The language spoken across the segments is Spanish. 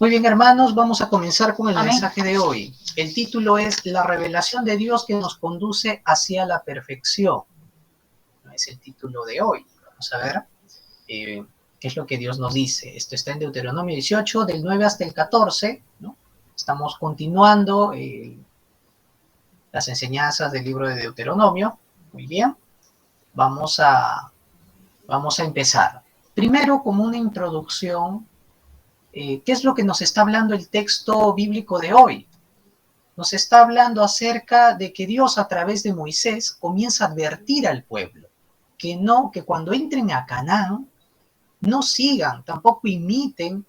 Muy bien, hermanos, vamos a comenzar con el Amén. mensaje de hoy. El título es La revelación de Dios que nos conduce hacia la perfección. Es el título de hoy. Vamos a ver qué es lo que Dios nos dice. Esto está en Deuteronomio 18, del 9 hasta el 14, ¿no? Estamos continuando las enseñanzas del libro de Deuteronomio. Muy bien. Vamos a empezar. Primero, como una introducción, ¿qué es lo que nos está hablando el texto bíblico de hoy? Nos está hablando acerca de que Dios a través de Moisés comienza a advertir al pueblo que cuando entren a Canaán no sigan, tampoco imiten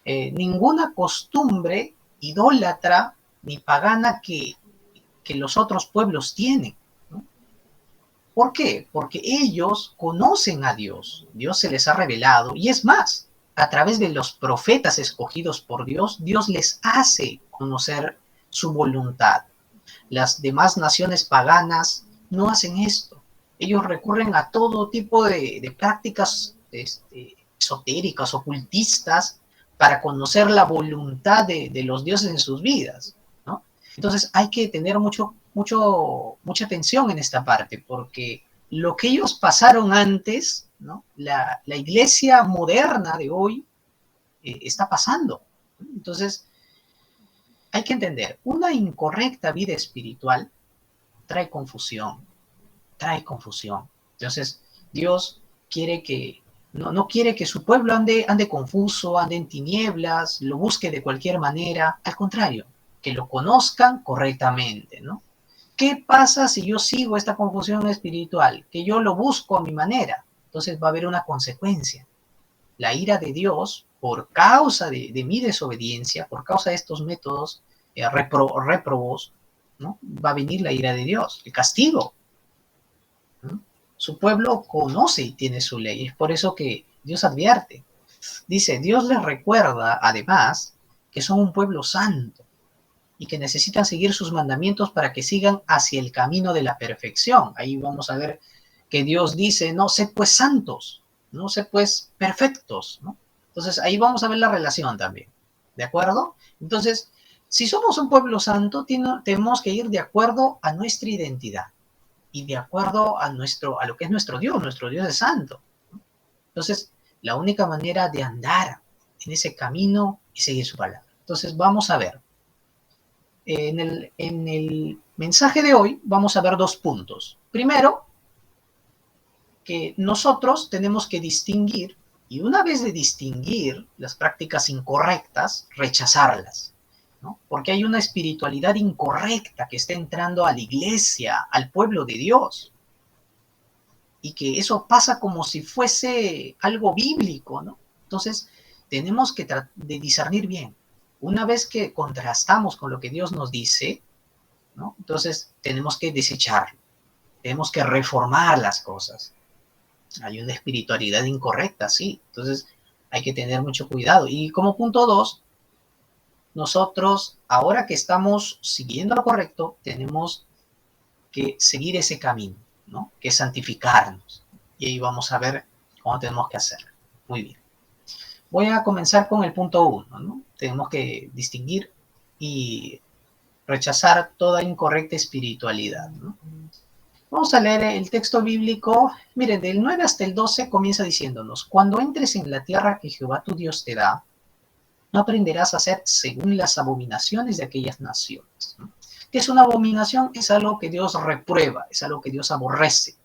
ninguna costumbre idólatra ni pagana que los otros pueblos tienen, ¿no? ¿Por qué? Porque ellos conocen a Dios, Dios se les ha revelado, y es más, a través de los profetas escogidos por Dios, Dios les hace conocer su voluntad. Las demás naciones paganas no hacen esto. Ellos recurren a todo tipo de prácticas esotéricas, ocultistas, para conocer la voluntad de los dioses en sus vidas, ¿no? Entonces hay que tener mucha atención en esta parte, porque lo que ellos pasaron antes, ¿no? La iglesia moderna de hoy está pasando. Entonces, hay que entender, una incorrecta vida espiritual trae confusión, trae confusión. Entonces, Dios quiere que, no quiere que su pueblo ande confuso, ande en tinieblas, lo busque de cualquier manera. Al contrario, que lo conozcan correctamente, ¿no? ¿Qué pasa si yo sigo esta confusión espiritual? Que yo lo busco a mi manera. Entonces va a haber una consecuencia. La ira de Dios, por causa de mi desobediencia, por causa de estos métodos réprobos, ¿no? Va a venir la ira de Dios, el castigo, ¿no? Su pueblo conoce y tiene su ley. Es por eso que Dios advierte. Dice, Dios les recuerda, además, que son un pueblo santo y que necesitan seguir sus mandamientos para que sigan hacia el camino de la perfección. Ahí vamos a ver que Dios dice, no, sed pues santos, no sed pues perfectos, ¿no? Entonces ahí vamos a ver la relación también, ¿de acuerdo? Entonces, si somos un pueblo santo, tenemos que ir de acuerdo a nuestra identidad y de acuerdo a lo que es nuestro Dios es santo, ¿no? Entonces, la única manera de andar en ese camino es seguir su palabra. Entonces, vamos a ver. En el mensaje de hoy vamos a ver dos puntos. Primero, que nosotros tenemos que distinguir, y una vez de distinguir las prácticas incorrectas, rechazarlas, ¿no? Porque hay una espiritualidad incorrecta que está entrando a la iglesia, al pueblo de Dios, y que eso pasa como si fuese algo bíblico, ¿no? Entonces, tenemos que de discernir bien. Una vez que contrastamos con lo que Dios nos dice, ¿no? Entonces, tenemos que desecharlo, tenemos que reformar las cosas. Hay una espiritualidad incorrecta, sí. Entonces, hay que tener mucho cuidado. Y como punto dos, nosotros, ahora que estamos siguiendo lo correcto, tenemos que seguir ese camino, ¿no? Que es santificarnos. Y ahí vamos a ver cómo tenemos que hacerlo. Muy bien. Voy a comenzar con el punto 1, ¿no? Tenemos que distinguir y rechazar toda incorrecta espiritualidad, ¿no? Vamos a leer el texto bíblico. Miren, del 9 hasta el 12 comienza diciéndonos, cuando entres en la tierra que Jehová tu Dios te da, no aprenderás a hacer según las abominaciones de aquellas naciones, ¿no? ¿Qué es una abominación? Es algo que Dios reprueba, es algo que Dios aborrece.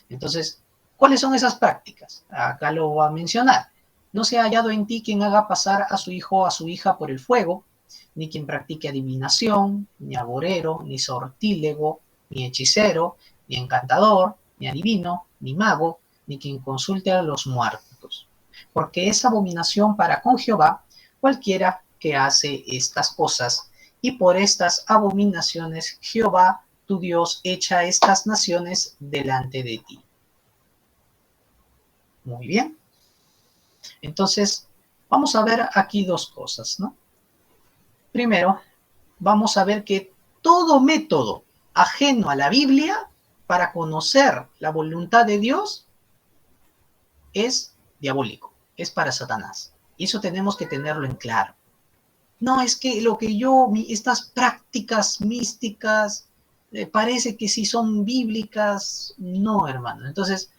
Entonces, ¿cuáles son esas prácticas? Acá lo va a mencionar. No se ha hallado en ti quien haga pasar a su hijo o a su hija por el fuego, ni quien practique adivinación, ni agorero, ni sortílego, ni hechicero, ni encantador, ni adivino, ni mago, ni quien consulte a los muertos. Porque es abominación para con Jehová cualquiera que hace estas cosas, y por estas abominaciones Jehová tu Dios echa estas naciones delante de ti. Muy bien. Entonces, vamos a ver aquí dos cosas, ¿no? Primero, vamos a ver que todo método ajeno a la Biblia para conocer la voluntad de Dios es diabólico, es para Satanás. Y eso tenemos que tenerlo en claro. No, es que estas prácticas místicas, parece que sí son bíblicas. No, hermano. Entonces,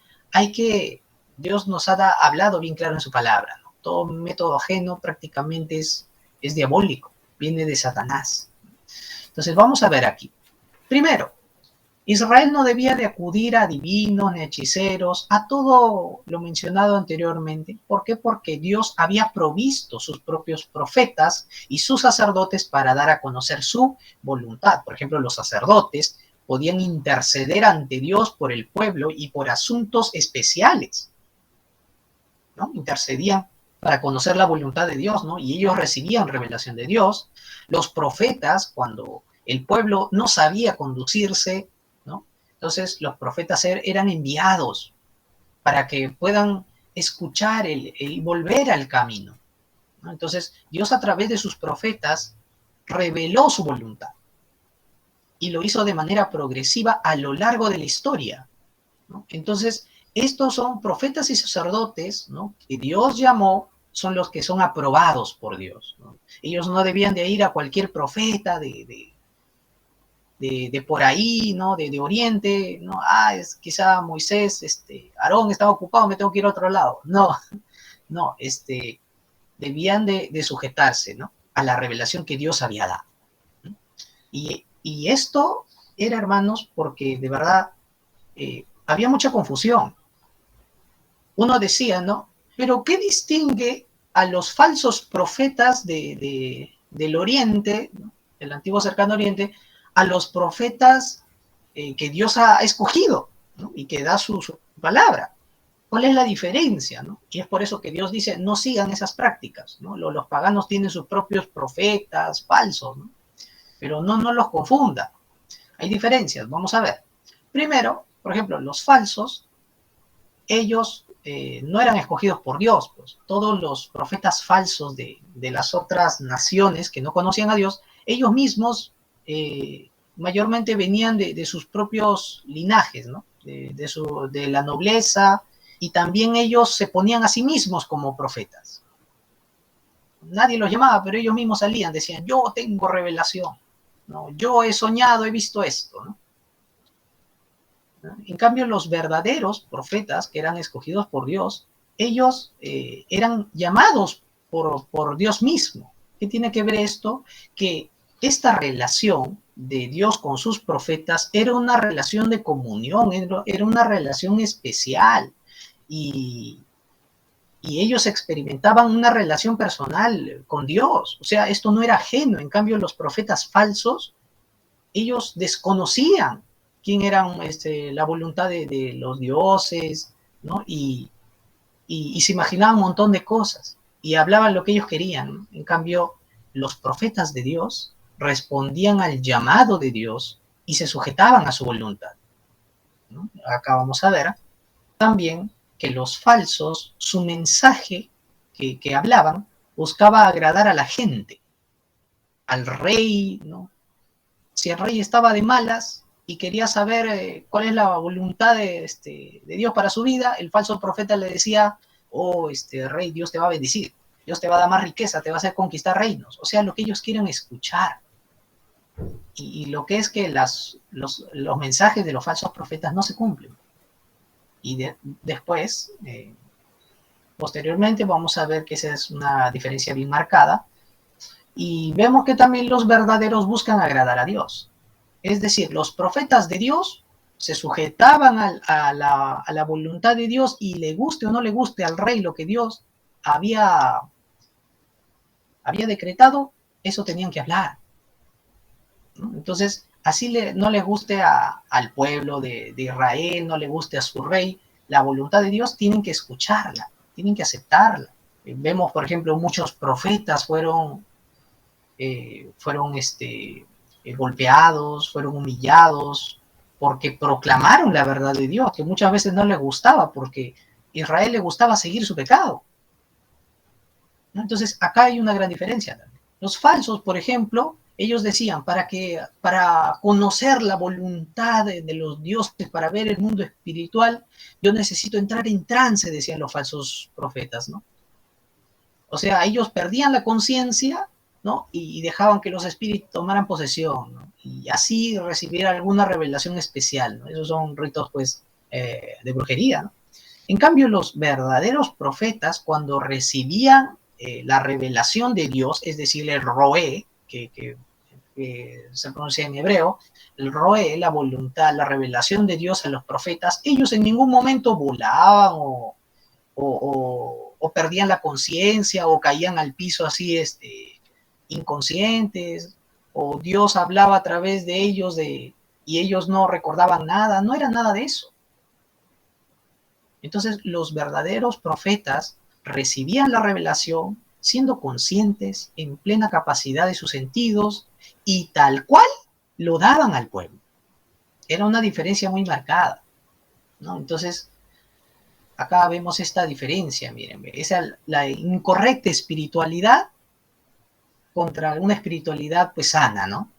Dios nos ha hablado bien claro en su palabra, ¿no? Todo método ajeno prácticamente es diabólico, viene de Satanás. Entonces, vamos a ver aquí. Primero, Israel no debía de acudir a adivinos ni hechiceros, a todo lo mencionado anteriormente. ¿Por qué? Porque Dios había provisto sus propios profetas y sus sacerdotes para dar a conocer su voluntad. Por ejemplo, los sacerdotes podían interceder ante Dios por el pueblo y por asuntos especiales, ¿no? Intercedían para conocer la voluntad de Dios, ¿no? Y ellos recibían revelación de Dios. Los profetas, cuando el pueblo no sabía conducirse, ¿no? Entonces los profetas eran enviados para que puedan escuchar el volver al camino, ¿no? Entonces Dios a través de sus profetas reveló su voluntad y lo hizo de manera progresiva a lo largo de la historia, ¿no? Entonces, estos son profetas y sacerdotes, ¿no?, que Dios llamó, son los que son aprobados por Dios, ¿no? Ellos no debían de ir a cualquier profeta de por ahí, ¿no?, de Oriente, ¿no? Es quizá Moisés, Aarón estaba ocupado, me tengo que ir a otro lado. No, no, debían de sujetarse, ¿no?, a la revelación que Dios había dado, ¿no? Y esto era, hermanos, porque de verdad había mucha confusión. Uno decía, ¿no? Pero ¿qué distingue a los falsos profetas del Oriente, ¿no?, del antiguo cercano Oriente, a los profetas que Dios ha escogido, ¿no?, y que da su palabra? ¿Cuál es la diferencia, ¿no? Y es por eso que Dios dice, no sigan esas prácticas, ¿no? Los paganos tienen sus propios profetas falsos, ¿no? Pero no los confunda. Hay diferencias, vamos a ver. Primero, por ejemplo, los falsos, ellos no eran escogidos por Dios, pues todos los profetas falsos de las otras naciones que no conocían a Dios, ellos mismos mayormente venían de sus propios linajes, ¿no? De la nobleza, y también ellos se ponían a sí mismos como profetas. Nadie los llamaba, pero ellos mismos salían, decían, yo tengo revelación, ¿no? Yo he soñado, he visto esto, ¿no? En cambio, los verdaderos profetas que eran escogidos por Dios, ellos eran llamados por Dios mismo. ¿Qué tiene que ver esto? Que esta relación de Dios con sus profetas era una relación de comunión, era una relación especial. Y, y ellos experimentaban una relación personal con Dios. O sea, esto no era ajeno. En cambio, los profetas falsos, ellos desconocían quién era la voluntad de los dioses, ¿no? Y se imaginaban un montón de cosas y hablaban lo que ellos querían, ¿no? En cambio, los profetas de Dios respondían al llamado de Dios y se sujetaban a su voluntad, ¿no? Acá vamos a ver también que los falsos, su mensaje que hablaban, buscaba agradar a la gente, al rey, ¿no? Si el rey estaba de malas y quería saber cuál es la voluntad de Dios para su vida, el falso profeta le decía, oh, rey, Dios te va a bendecir, Dios te va a dar más riqueza, te va a hacer conquistar reinos. O sea, lo que ellos quieren escuchar. Y lo que es que los mensajes de los falsos profetas no se cumplen. Y después, posteriormente, vamos a ver que esa es una diferencia bien marcada. Y vemos que también los verdaderos buscan agradar a Dios. Es decir, los profetas de Dios se sujetaban a la voluntad de Dios, y le guste o no le guste al rey lo que Dios había decretado, eso tenían que hablar, ¿no? Entonces, así no le guste al pueblo de Israel, no le guste a su rey, la voluntad de Dios tienen que escucharla, tienen que aceptarla. Vemos, por ejemplo, muchos profetas fueron golpeados, fueron humillados, porque proclamaron la verdad de Dios, que muchas veces no les gustaba, porque a Israel le gustaba seguir su pecado, ¿no? Entonces, acá hay una gran diferencia. Los falsos, por ejemplo, ellos decían, para conocer la voluntad de los dioses, para ver el mundo espiritual, yo necesito entrar en trance, decían los falsos profetas, ¿no? O sea, ellos perdían la conciencia, ¿no? Y dejaban que los espíritus tomaran posesión, ¿no? Y así recibir alguna revelación especial, ¿no? Esos son ritos, pues, de brujería, ¿no? En cambio, los verdaderos profetas, cuando recibían la revelación de Dios, es decir, el roé, que se pronuncia en hebreo, el roé, la voluntad, la revelación de Dios a los profetas, ellos en ningún momento volaban o perdían la conciencia o caían al piso así inconscientes, o Dios hablaba a través de ellos y ellos no recordaban nada, no era nada de eso. Entonces los verdaderos profetas recibían la revelación siendo conscientes, en plena capacidad de sus sentidos, y tal cual lo daban al pueblo. Era una diferencia muy marcada, ¿no? Entonces, acá vemos esta diferencia, miren, esa la incorrecta espiritualidad contra una espiritualidad pues sana, ¿no?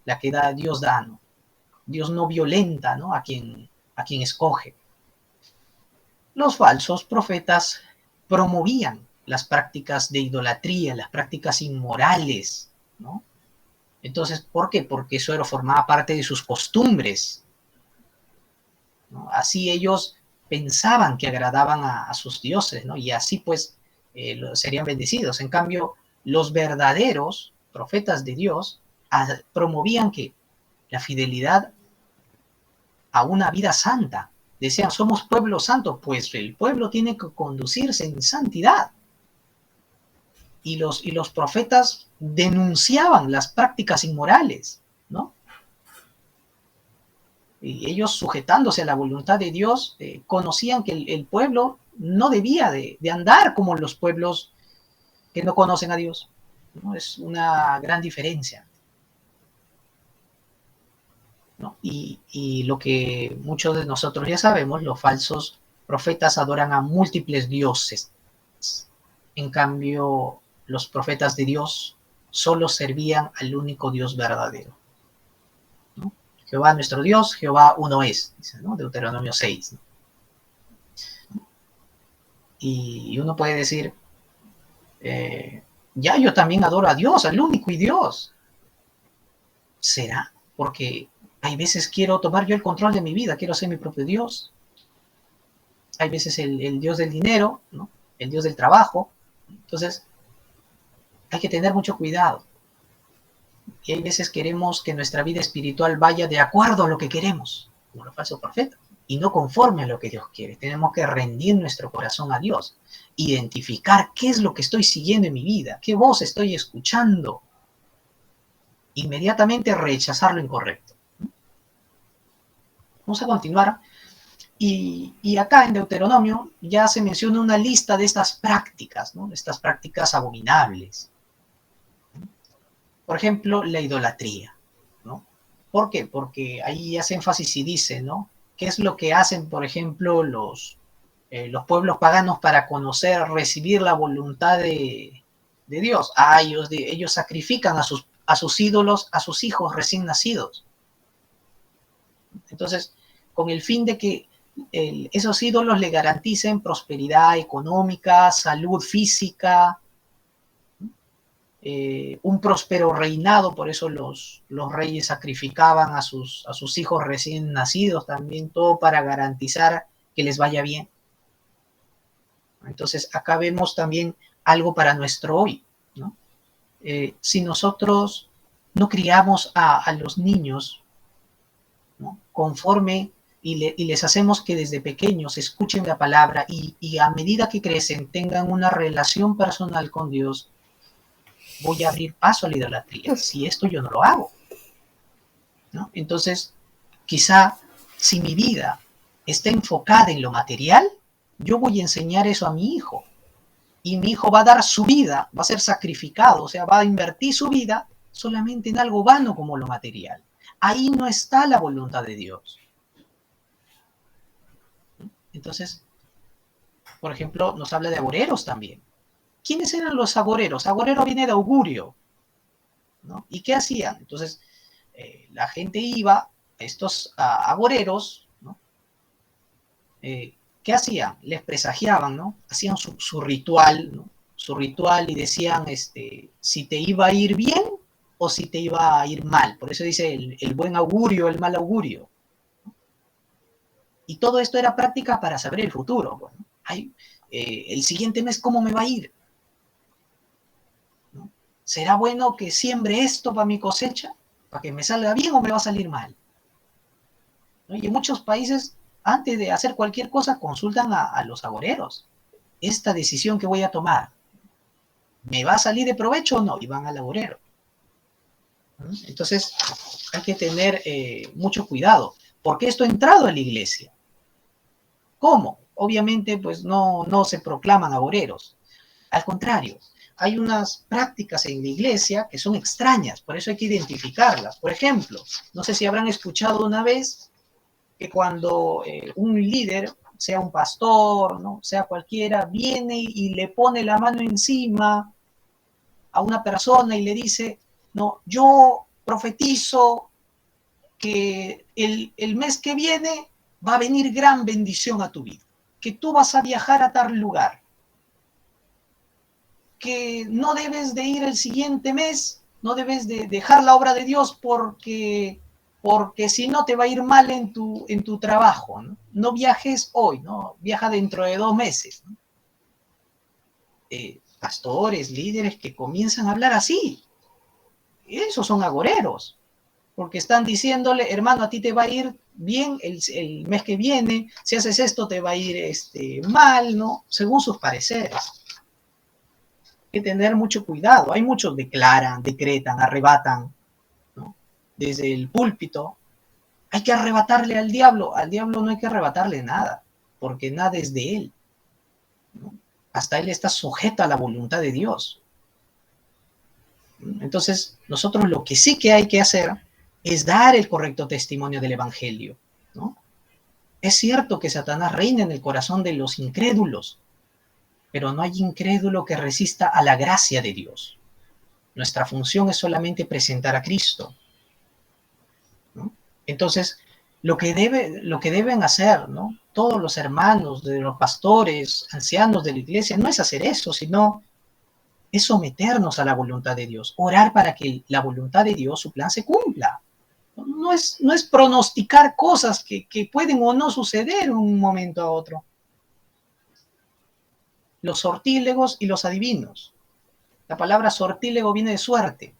La que Dios da, ¿no? Dios no violenta, ¿no? A quien escoge. Los falsos profetas promovían las prácticas de idolatría, las prácticas inmorales, ¿no? Entonces, ¿por qué? Porque eso formaba parte de sus costumbres, ¿no? Así ellos pensaban que agradaban a sus dioses, ¿no? Y así pues serían bendecidos. En cambio, los verdaderos profetas de Dios promovían que la fidelidad a una vida santa. Decían, somos pueblo santo, pues el pueblo tiene que conducirse en santidad. Y los profetas denunciaban las prácticas inmorales, ¿no? Y ellos, sujetándose a la voluntad de Dios, conocían que el pueblo no debía de andar como los pueblos que no conocen a Dios, ¿no? Es una gran diferencia, ¿no? Y lo que muchos de nosotros ya sabemos, los falsos profetas adoran a múltiples dioses. En cambio, los profetas de Dios solo servían al único Dios verdadero, ¿no? Jehová nuestro Dios, Jehová uno es, dice, ¿no? Deuteronomio 6, ¿no? Y uno puede decir, ya yo también adoro a Dios, al único y Dios. ¿Será? Porque hay veces quiero tomar yo el control de mi vida, quiero ser mi propio Dios. Hay veces el Dios del dinero, ¿no? El Dios del trabajo. Entonces, hay que tener mucho cuidado. Y hay veces queremos que nuestra vida espiritual vaya de acuerdo a lo que queremos, como los falsos profetas, y no conforme a lo que Dios quiere. Tenemos que rendir nuestro corazón a Dios, identificar qué es lo que estoy siguiendo en mi vida, qué voz estoy escuchando, inmediatamente rechazar lo incorrecto. Vamos a continuar. Y acá en Deuteronomio ya se menciona una lista de estas prácticas, ¿no? De estas prácticas abominables. Por ejemplo, la idolatría, ¿no? ¿Por qué? Porque ahí hace énfasis y dice, ¿no? ¿Qué es lo que hacen, por ejemplo, los pueblos paganos para conocer, recibir la voluntad de Dios? Ellos sacrifican a sus ídolos, a sus hijos recién nacidos. Entonces, con el fin de que esos ídolos le garanticen prosperidad económica, salud física, un próspero reinado. Por eso los reyes sacrificaban a sus hijos recién nacidos también, todo para garantizar que les vaya bien. Entonces, acá vemos también algo para nuestro hoy, ¿no? Si nosotros no criamos a los niños, ¿no? Conforme y les hacemos que desde pequeños escuchen la palabra y a medida que crecen tengan una relación personal con Dios, voy a abrir paso a la idolatría. Si esto yo no lo hago, ¿no? Entonces, quizá si mi vida está enfocada en lo material, yo voy a enseñar eso a mi hijo. Y mi hijo va a dar su vida, va a ser sacrificado, o sea, va a invertir su vida solamente en algo vano como lo material. Ahí no está la voluntad de Dios. Entonces, por ejemplo, nos habla de agoreros también. ¿Quiénes eran los agoreros? Agorero viene de augurio, ¿no? ¿Y qué hacían? Entonces, la gente iba, estos agoreros, ¿no? ¿Qué hacían? Les presagiaban, ¿no? Hacían su ritual, ¿no? su ritual y decían si te iba a ir bien o si te iba a ir mal. Por eso dice el buen augurio, el mal augurio. Y todo esto era práctica para saber el futuro. Bueno, el siguiente mes, ¿cómo me va a ir? ¿No? ¿Será bueno que siembre esto para mi cosecha? ¿Para que me salga bien o me va a salir mal? ¿No? Y en muchos países, antes de hacer cualquier cosa, consultan a los agoreros. Esta decisión que voy a tomar, ¿me va a salir de provecho o no? Y van al agorero. Entonces, hay que tener mucho cuidado, porque esto ha entrado a la iglesia. ¿Cómo? Obviamente, pues no se proclaman agoreros. Al contrario, hay unas prácticas en la iglesia que son extrañas, por eso hay que identificarlas. Por ejemplo, no sé si habrán escuchado una vez que cuando un líder, sea un pastor, ¿no? Sea cualquiera, viene y le pone la mano encima a una persona y le dice, no, yo profetizo que el mes que viene va a venir gran bendición a tu vida, que tú vas a viajar a tal lugar, que no debes de ir el siguiente mes, no debes de dejar la obra de Dios porque si no te va a ir mal en tu trabajo, ¿no? No viajes hoy, ¿no? Viaja dentro de 2 meses, ¿no? Pastores, líderes que comienzan a hablar así, esos son agoreros, porque están diciéndole, hermano, a ti te va a ir bien el mes que viene, si haces esto te va a ir mal, ¿no? Según sus pareceres. Hay que tener mucho cuidado. Hay muchos declaran, decretan, arrebatan, ¿no? Desde el púlpito. Hay que arrebatarle al diablo. Al diablo no hay que arrebatarle nada, porque nada es de él, ¿no? Hasta él está sujeto a la voluntad de Dios. Entonces, nosotros lo que sí que hay que hacer es dar el correcto testimonio del Evangelio, ¿no? Es cierto que Satanás reina en el corazón de los incrédulos, pero no hay incrédulo que resista a la gracia de Dios. Nuestra función es solamente presentar a Cristo, ¿no? Entonces, lo que deben hacer, ¿no? Todos los hermanos, de los pastores, ancianos de la iglesia, no es hacer eso, sino es someternos a la voluntad de Dios, orar para que la voluntad de Dios, su plan, se cumpla. No es pronosticar cosas que pueden o no suceder de un momento a otro. Los sortílegos y los adivinos. La palabra sortílego viene de suerte,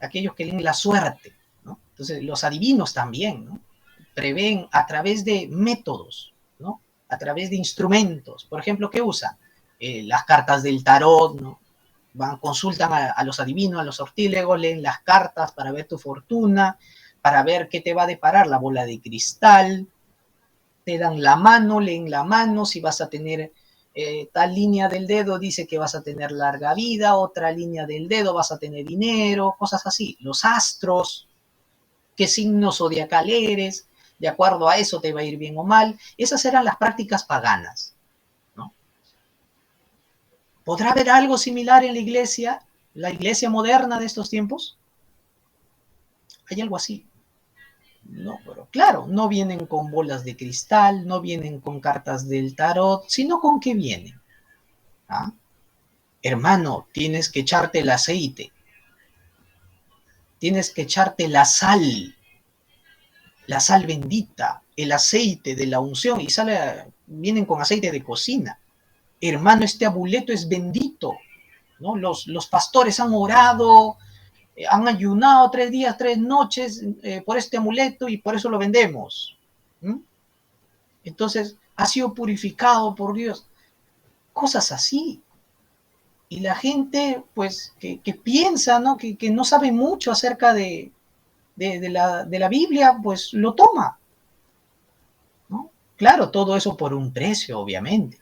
aquellos que leen la suerte, ¿no? Entonces, los adivinos también, ¿no? Prevén a través de métodos, ¿no? A través de instrumentos. Por ejemplo, ¿qué usan? Las cartas del tarot, ¿no? Consultan a los adivinos, a los sortílegos, leen las cartas para ver tu fortuna, para ver qué te va a deparar la bola de cristal, te dan la mano, leen la mano, si vas a tener tal línea del dedo dice que vas a tener larga vida, otra línea del dedo vas a tener dinero, cosas así. Los astros, qué signos zodiacal eres, de acuerdo a eso te va a ir bien o mal. Esas eran las prácticas paganas, ¿no? ¿Podrá haber algo similar en la iglesia moderna de estos tiempos? Hay algo así. No, pero claro, no vienen con bolas de cristal, no vienen con cartas del tarot, sino con qué vienen. ¿Ah? Hermano, tienes que echarte el aceite, tienes que echarte la sal bendita, el aceite de la unción, y vienen con aceite de cocina. Hermano, este amuleto es bendito, ¿no? Los pastores han orado, han ayunado 3 días, 3 noches por este amuleto y por eso lo vendemos. ¿Mm? Entonces, ha sido purificado por Dios. Cosas así. Y la gente, pues, que piensa, ¿no? Que no sabe mucho acerca de la Biblia, pues lo toma, ¿no? Claro, todo eso por un precio, obviamente.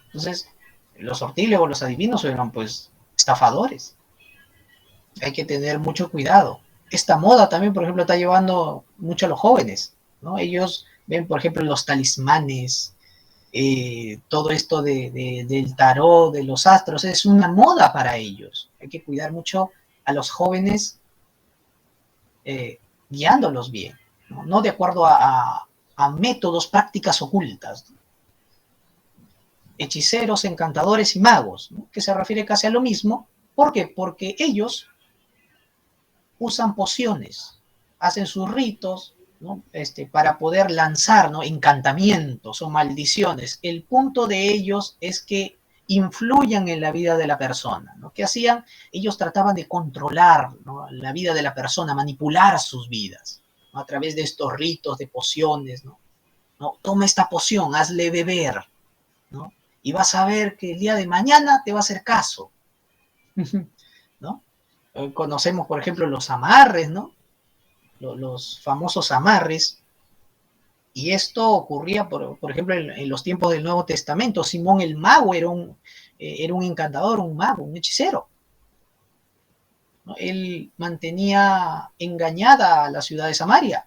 Entonces, los sortílegos, los adivinos eran, pues, estafadores. Hay que tener mucho cuidado. Esta moda también, por ejemplo, está llevando mucho a los jóvenes, ¿no? Ellos ven, por ejemplo, los talismanes, todo esto del tarot, de los astros, es una moda para ellos. Hay que cuidar mucho a los jóvenes, guiándolos bien, ¿no? No de acuerdo a métodos, prácticas ocultas. hechiceros, encantadores y magos, ¿no? Que se refiere casi a lo mismo. ¿Por qué? Porque ellos usan pociones, hacen sus ritos, ¿no? Para poder lanzar, ¿no? Encantamientos o maldiciones. El punto de ellos es que influyan en la vida de la persona, ¿no? ¿Qué hacían? Ellos trataban de controlar, ¿no? La vida de la persona, manipular sus vidas, ¿no? A través de estos ritos, de pociones, ¿no? ¿No? Toma esta poción, hazle beber, ¿no? Y vas a ver que el día de mañana te va a hacer caso, ¿no? Conocemos, por ejemplo, los amarres, ¿no? Los famosos amarres, y esto ocurría, por ejemplo, en los tiempos del Nuevo Testamento. Simón el mago era un encantador, un mago, un hechicero, ¿no? Él mantenía engañada a la ciudad de Samaria,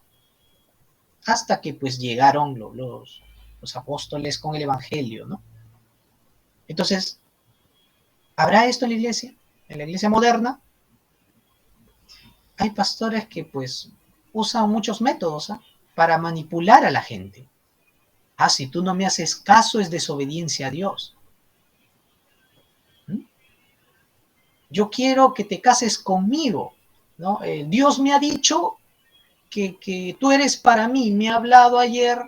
hasta que pues llegaron los apóstoles con el Evangelio, ¿no? Entonces, ¿habrá esto en la iglesia? En la iglesia moderna hay pastores que pues usan muchos métodos, ¿eh? Para manipular a la gente. Ah, si tú no me haces caso es desobediencia a Dios. ¿Mm? Yo quiero que te cases conmigo, ¿no? Dios me ha dicho que tú eres para mí, me ha hablado ayer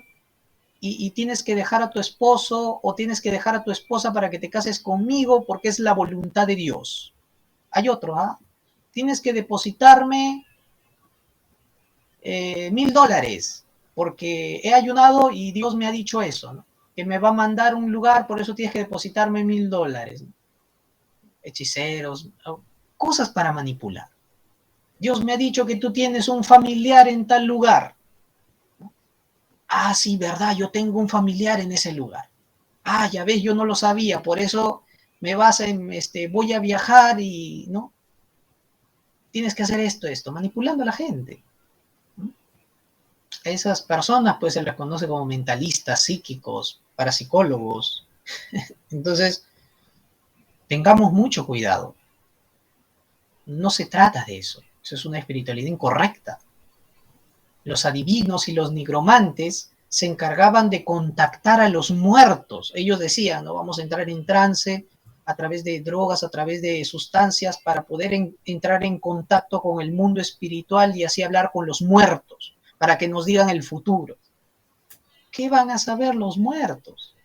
y tienes que dejar a tu esposo o tienes que dejar a tu esposa para que te cases conmigo porque es la voluntad de Dios. Hay otro, ¿ah? Tienes que depositarme $1,000 porque he ayunado y Dios me ha dicho eso, ¿no? Que me va a mandar un lugar, por eso tienes que depositarme $1,000, ¿no? Hechiceros, cosas para manipular. Dios me ha dicho que tú tienes un familiar en tal lugar. Ah, sí, verdad, yo tengo un familiar en ese lugar. Ah, ya ves, yo no lo sabía, por eso me vas a, voy a viajar y, ¿no? Tienes que hacer esto, manipulando a la gente. A esas personas pues se les conoce como mentalistas, psíquicos, parapsicólogos. Entonces, tengamos mucho cuidado. No se trata de eso. Eso es una espiritualidad incorrecta. Los adivinos y los nigromantes se encargaban de contactar a los muertos. Ellos decían, no vamos a entrar en trance a través de drogas, a través de sustancias, para poder entrar en contacto con el mundo espiritual y así hablar con los muertos, para que nos digan el futuro. ¿Qué van a saber los muertos?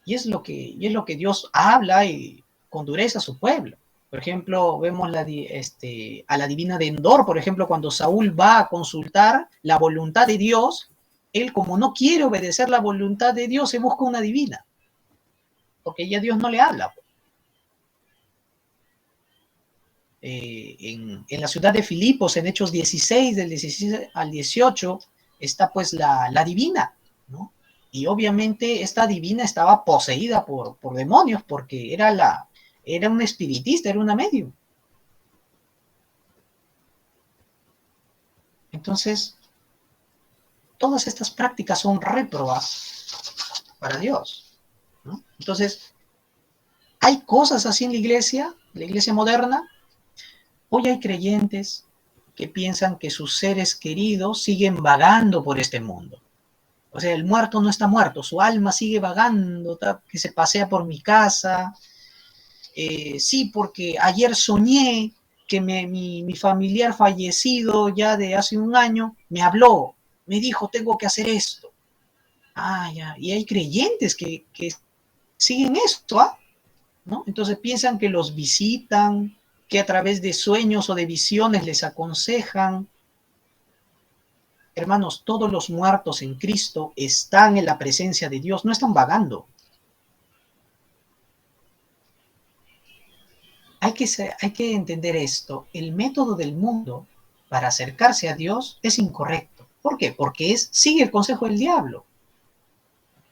Y es lo que Dios habla y con dureza a su pueblo. Por ejemplo, vemos a la divina de Endor, por ejemplo, cuando Saúl va a consultar la voluntad de Dios, él como no quiere obedecer la voluntad de Dios, se busca una divina, porque ya Dios no le habla. En la ciudad de Filipos, en Hechos 16, del 16 al 18, está pues la divina, ¿no? Y obviamente esta divina estaba poseída por demonios, porque era un espiritista, era una medium. Entonces, todas estas prácticas son réprobas para Dios, ¿no? Entonces, hay cosas así en la iglesia moderna. Hoy hay creyentes que piensan que sus seres queridos siguen vagando por este mundo. O sea, el muerto no está muerto, su alma sigue vagando, que se pasea por mi casa. Sí, porque ayer soñé que mi familiar fallecido ya de hace un año me habló, me dijo, tengo que hacer esto. Ah, ya, y hay creyentes que siguen esto, ¿ah? ¿No? Entonces piensan que los visitan, que a través de sueños o de visiones les aconsejan. Hermanos, todos los muertos en Cristo están en la presencia de Dios, no están vagando. Hay que entender esto. El método del mundo para acercarse a Dios es incorrecto. ¿Por qué? Porque sigue el consejo del diablo.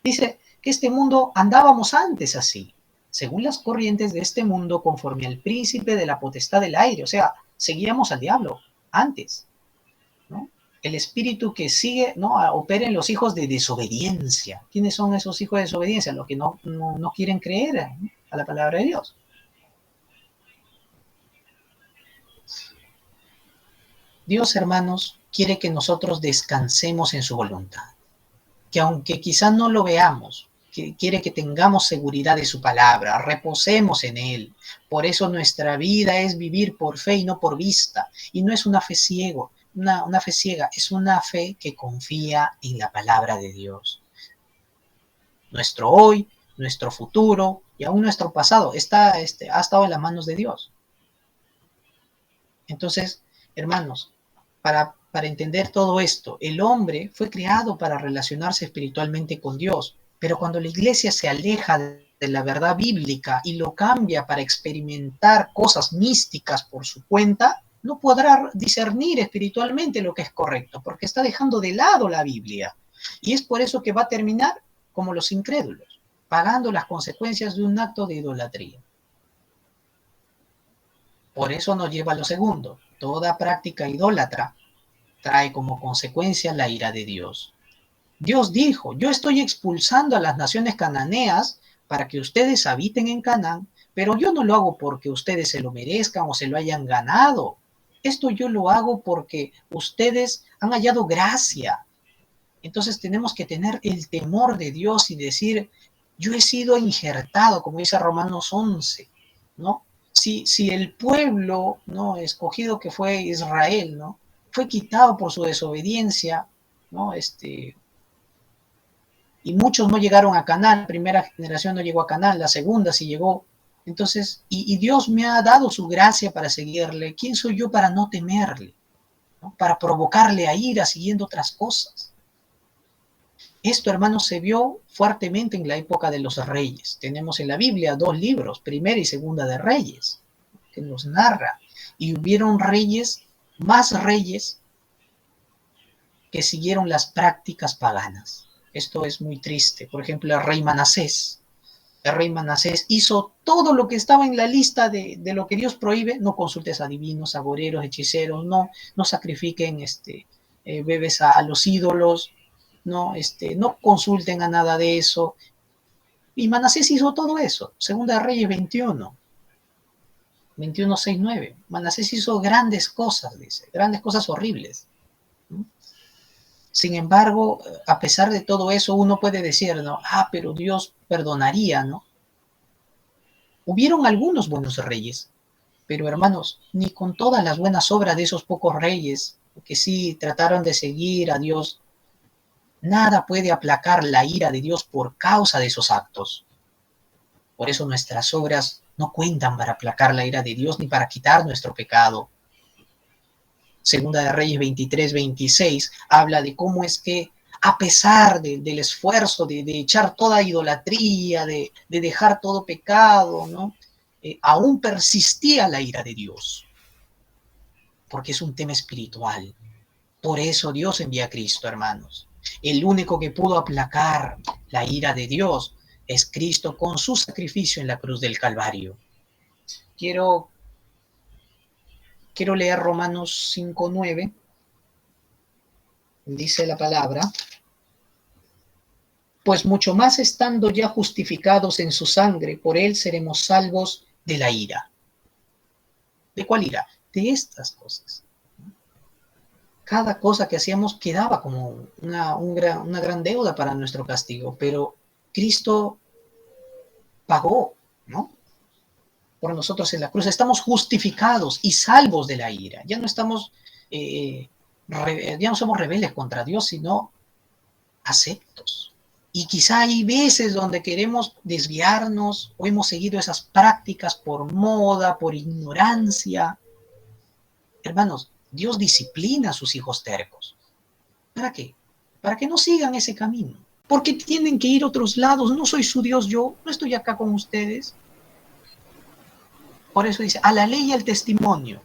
Dice que este mundo andábamos antes así, según las corrientes de este mundo, conforme al príncipe de la potestad del aire. O sea, seguíamos al diablo antes, ¿no? El espíritu que sigue, ¿no? Opera en los hijos de desobediencia. ¿Quiénes son esos hijos de desobediencia? Los que no quieren creer, ¿no? A la palabra de Dios. Dios, hermanos, quiere que nosotros descansemos en su voluntad, que aunque quizás no lo veamos, que quiere que tengamos seguridad de su palabra, reposemos en Él. Por eso nuestra vida es vivir por fe y no por vista. Y no es una fe ciego, una fe ciega, es una fe que confía en la palabra de Dios. Nuestro hoy, nuestro futuro y aún nuestro pasado ha estado en las manos de Dios. Entonces, hermanos, para entender todo esto, el hombre fue creado para relacionarse espiritualmente con Dios, pero cuando la iglesia se aleja de la verdad bíblica y lo cambia para experimentar cosas místicas por su cuenta, no podrá discernir espiritualmente lo que es correcto, porque está dejando de lado la Biblia. Y es por eso que va a terminar como los incrédulos, pagando las consecuencias de un acto de idolatría. Por eso nos lleva a lo segundo. Toda práctica idólatra trae como consecuencia la ira de Dios. Dios dijo, yo estoy expulsando a las naciones cananeas para que ustedes habiten en Canaán, pero yo no lo hago porque ustedes se lo merezcan o se lo hayan ganado. Esto yo lo hago porque ustedes han hallado gracia. Entonces tenemos que tener el temor de Dios y decir, yo he sido injertado, como dice Romanos 11, ¿no? Si el pueblo, ¿no?, escogido que fue Israel, ¿no?, fue quitado por su desobediencia, ¿no? Y muchos no llegaron a Canaán, la primera generación no llegó a Canaán, la segunda sí llegó. Entonces, y Dios me ha dado su gracia para seguirle. ¿Quién soy yo para no temerle? ¿No? Para provocarle a ira siguiendo otras cosas. Esto, hermanos, se vio fuertemente en la época de los reyes. Tenemos en la Biblia 2 libros, Primera y Segunda de Reyes, que nos narra. Y hubieron más reyes que siguieron las prácticas paganas. Esto es muy triste. Por ejemplo, el rey Manasés. El rey Manasés hizo todo lo que estaba en la lista de lo que Dios prohíbe. No consultes a adivinos, agoreros, hechiceros, no sacrifiquen bebés a los ídolos, no consulten a nada de eso. Y Manasés hizo todo eso. Segunda de Reyes 21, 6, 9. Manasés hizo grandes cosas, dice, grandes cosas horribles. Sin embargo, a pesar de todo eso, uno puede decir, ¿no? Pero Dios perdonaría, ¿no? Hubieron algunos buenos reyes, pero hermanos, ni con todas las buenas obras de esos pocos reyes, que sí trataron de seguir a Dios, nada puede aplacar la ira de Dios por causa de esos actos. Por eso nuestras obras no cuentan para aplacar la ira de Dios ni para quitar nuestro pecado. Segunda de Reyes 23, 26 habla de cómo es que a pesar del esfuerzo de echar toda idolatría, de dejar todo pecado, ¿no? Aún persistía la ira de Dios, porque es un tema espiritual. Por eso Dios envía a Cristo, hermanos. El único que pudo aplacar la ira de Dios es Cristo con su sacrificio en la cruz del Calvario. Quiero leer Romanos 5:9. Dice la palabra: pues mucho más estando ya justificados en su sangre, por él seremos salvos de la ira. ¿De cuál ira? De estas cosas. Cada cosa que hacíamos quedaba como una gran deuda para nuestro castigo, pero Cristo pagó, ¿no?, por nosotros en la cruz. Estamos justificados y salvos de la ira. Ya no somos rebeldes contra Dios, sino aceptos. Y quizá hay veces donde queremos desviarnos o hemos seguido esas prácticas por moda, por ignorancia. Hermanos, Dios disciplina a sus hijos tercos. ¿Para qué? Para que no sigan ese camino. Porque tienen que ir a otros lados. No soy su Dios yo, no estoy acá con ustedes. Por eso dice, a la ley y al testimonio.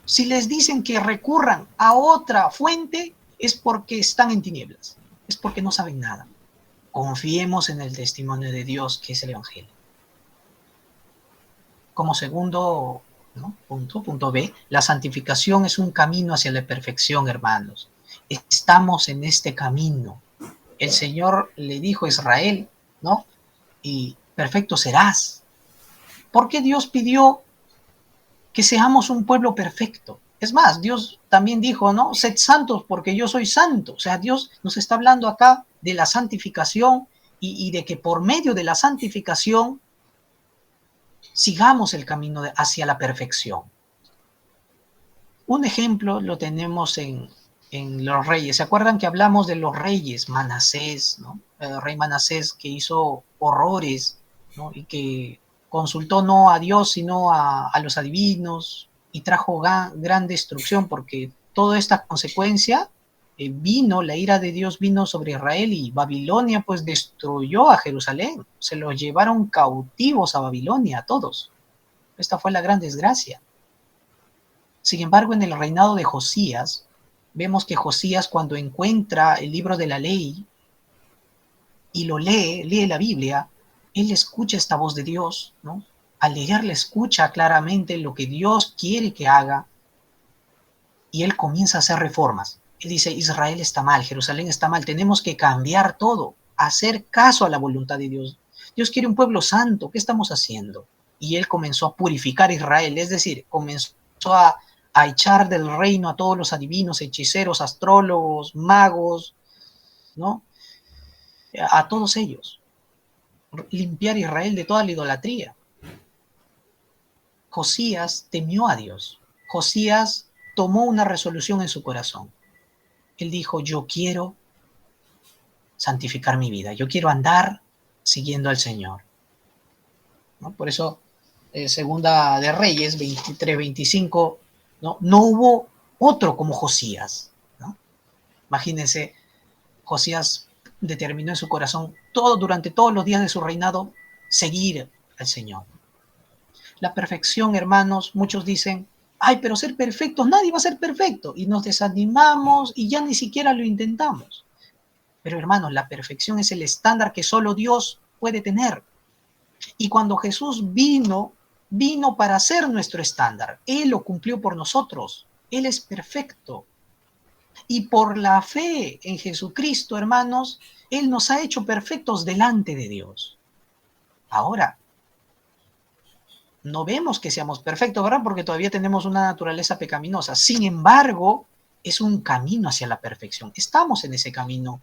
Si les dicen que recurran a otra fuente, es porque están en tinieblas. Es porque no saben nada. Confiemos en el testimonio de Dios, que es el Evangelio. Como segundo, ¿no?, punto B, la santificación es un camino hacia la perfección, hermanos. Estamos en este camino. El Señor le dijo a Israel, ¿no?, y perfecto serás. ¿Por qué Dios pidió que seamos un pueblo perfecto? Es más, Dios también dijo, ¿no?, sed santos porque yo soy santo. O sea, Dios nos está hablando acá de la santificación y de que por medio de la santificación sigamos el camino hacia la perfección. Un ejemplo lo tenemos en los reyes. ¿Se acuerdan que hablamos de los reyes? Manasés, ¿no? El rey Manasés que hizo horrores, ¿no? Y que consultó no a Dios, sino a los adivinos, y trajo gran destrucción, porque toda esta consecuencia vino, la ira de Dios vino sobre Israel, y Babilonia pues destruyó a Jerusalén. Se los llevaron cautivos a Babilonia, a todos. Esta fue la gran desgracia. Sin embargo, en el reinado de Josías, vemos que Josías, cuando encuentra el libro de la ley y lo lee la Biblia, él escucha esta voz de Dios, ¿no? Al leerla escucha claramente lo que Dios quiere que haga, y él comienza a hacer reformas. Él dice: Israel está mal, Jerusalén está mal, tenemos que cambiar todo, hacer caso a la voluntad de Dios. Dios quiere un pueblo santo, ¿qué estamos haciendo? Y él comenzó a purificar a Israel, es decir, comenzó a echar del reino a todos los adivinos, hechiceros, astrólogos, magos, ¿no? A todos ellos. Limpiar a Israel de toda la idolatría. Josías temió a Dios. Josías tomó una resolución en su corazón. Él dijo: yo quiero santificar mi vida, yo quiero andar siguiendo al Señor, ¿no? Por eso, Segunda de Reyes 23-25, no hubo otro como Josías, ¿no? Imagínense, Josías determinó en su corazón durante todos los días de su reinado seguir al Señor. La perfección, hermanos, muchos dicen: ay, pero ser perfectos, nadie va a ser perfecto, y nos desanimamos y ya ni siquiera lo intentamos. Pero hermanos, la perfección es el estándar que solo Dios puede tener. Y cuando Jesús vino para ser nuestro estándar. Él lo cumplió por nosotros. Él es perfecto. Y por la fe en Jesucristo, hermanos, Él nos ha hecho perfectos delante de Dios. Ahora, no vemos que seamos perfectos, ¿verdad? Porque todavía tenemos una naturaleza pecaminosa. Sin embargo, es un camino hacia la perfección. Estamos en ese camino.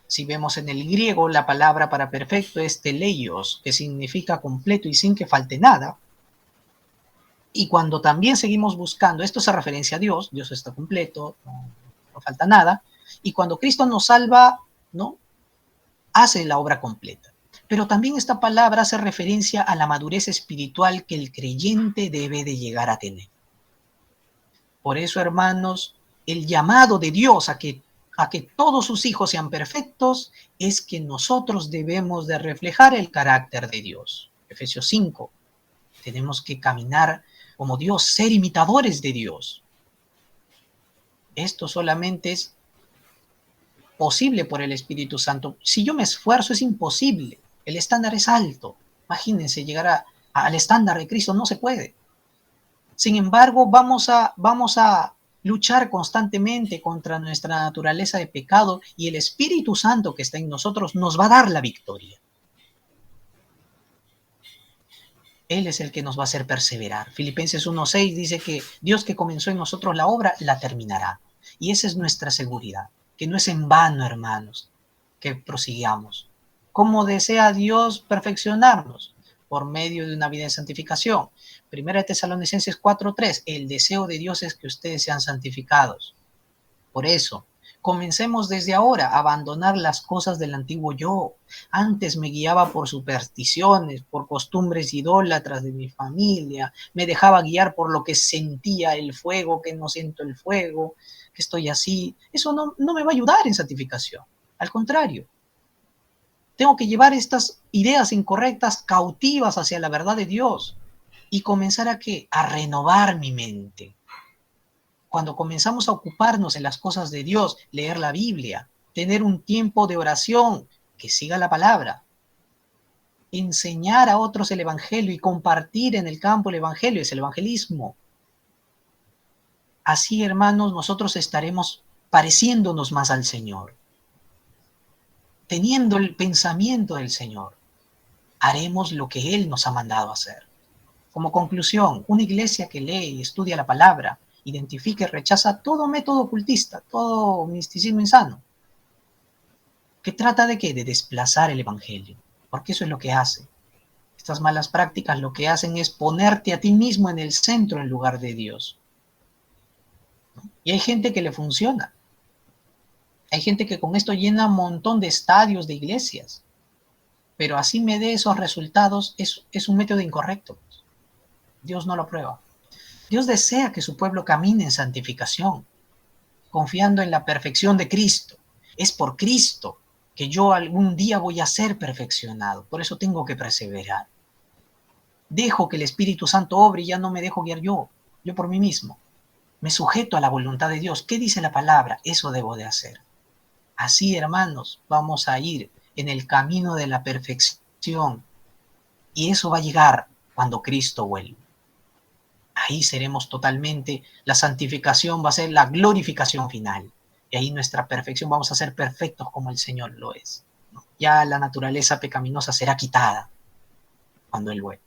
Si vemos en el griego, la palabra para perfecto es teleios, que significa completo y sin que falte nada. Y cuando también seguimos buscando, esto se referencia a Dios, Dios está completo, no falta nada. Y cuando Cristo nos salva, ¿no?, hace la obra completa. Pero también esta palabra hace referencia a la madurez espiritual que el creyente debe de llegar a tener. Por eso, hermanos, el llamado de Dios a que todos sus hijos sean perfectos es que nosotros debemos de reflejar el carácter de Dios. Efesios 5. Tenemos que caminar como Dios, ser imitadores de Dios. Esto solamente es posible por el Espíritu Santo. Si yo me esfuerzo, es imposible. El estándar es alto. Imagínense, llegar al estándar de Cristo no se puede. Sin embargo, vamos a luchar constantemente contra nuestra naturaleza de pecado, y el Espíritu Santo que está en nosotros nos va a dar la victoria. Él es el que nos va a hacer perseverar. Filipenses 1:6 dice que Dios que comenzó en nosotros la obra, la terminará. Y esa es nuestra seguridad, que no es en vano, hermanos, que prosigamos. ¿Cómo desea Dios perfeccionarnos? Por medio de una vida de santificación. Primera de Tesalonicenses 4:3, el deseo de Dios es que ustedes sean santificados. Por eso, comencemos desde ahora a abandonar las cosas del antiguo yo. Antes me guiaba por supersticiones, por costumbres idólatras de mi familia, me dejaba guiar por lo que sentía el fuego, que no siento el fuego, que estoy así. Eso no me va a ayudar en santificación. Al contrario, tengo que llevar estas ideas incorrectas cautivas hacia la verdad de Dios y comenzar ¿a qué? A renovar mi mente. Cuando comenzamos a ocuparnos en las cosas de Dios, leer la Biblia, tener un tiempo de oración que siga la palabra, enseñar a otros el Evangelio y compartir en el campo el Evangelio, es el evangelismo. Así, hermanos, nosotros estaremos pareciéndonos más al Señor, teniendo el pensamiento del Señor. Haremos lo que Él nos ha mandado hacer. Como conclusión, una iglesia que lee y estudia la palabra, identifica y rechaza todo método ocultista, todo misticismo insano, que trata de ¿qué? De desplazar el evangelio, porque eso es lo que hace. Estas malas prácticas lo que hacen es ponerte a ti mismo en el centro en lugar de Dios. Y hay gente que le funciona. Hay gente que con esto llena un montón de estadios, de iglesias. Pero así me dé esos resultados, es un método incorrecto. Dios no lo aprueba. Dios desea que su pueblo camine en santificación, confiando en la perfección de Cristo. Es por Cristo que yo algún día voy a ser perfeccionado. Por eso tengo que perseverar. Dejo que el Espíritu Santo obre y ya no me dejo guiar yo por mí mismo. Me sujeto a la voluntad de Dios. ¿Qué dice la palabra? Eso debo de hacer. Así, hermanos, vamos a ir en el camino de la perfección. Y eso va a llegar cuando Cristo vuelva. Ahí seremos totalmente, la santificación va a ser la glorificación final. Y ahí nuestra perfección, vamos a ser perfectos como el Señor lo es. Ya la naturaleza pecaminosa será quitada cuando Él vuelva.